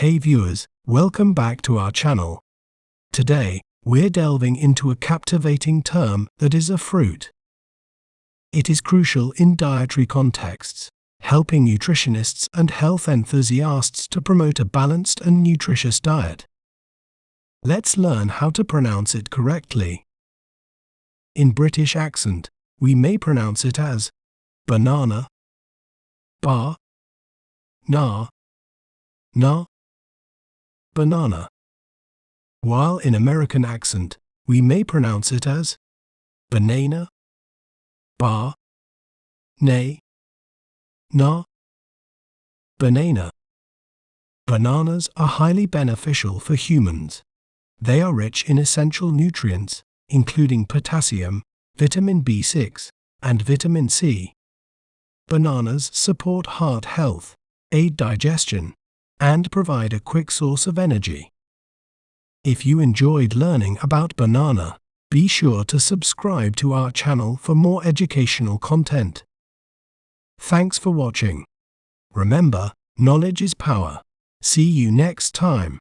Hey viewers, welcome back to our channel. Today, we're delving into a captivating term that is a fruit. It is crucial in dietary contexts, helping nutritionists and health enthusiasts to promote a balanced and nutritious diet. Let's learn how to pronounce it correctly. In British accent, we may pronounce it as banana, ba, na, banana. While in American accent, we may pronounce it as banana, ba, nay, na, banana. Bananas are highly beneficial for humans. They are rich in essential nutrients, including potassium, vitamin B6, and vitamin C. Bananas support heart health, aid digestion, and provide a quick source of energy. If you enjoyed learning about banana, be sure to subscribe to our channel for more educational content. Thanks for watching. Remember, knowledge is power. See you next time.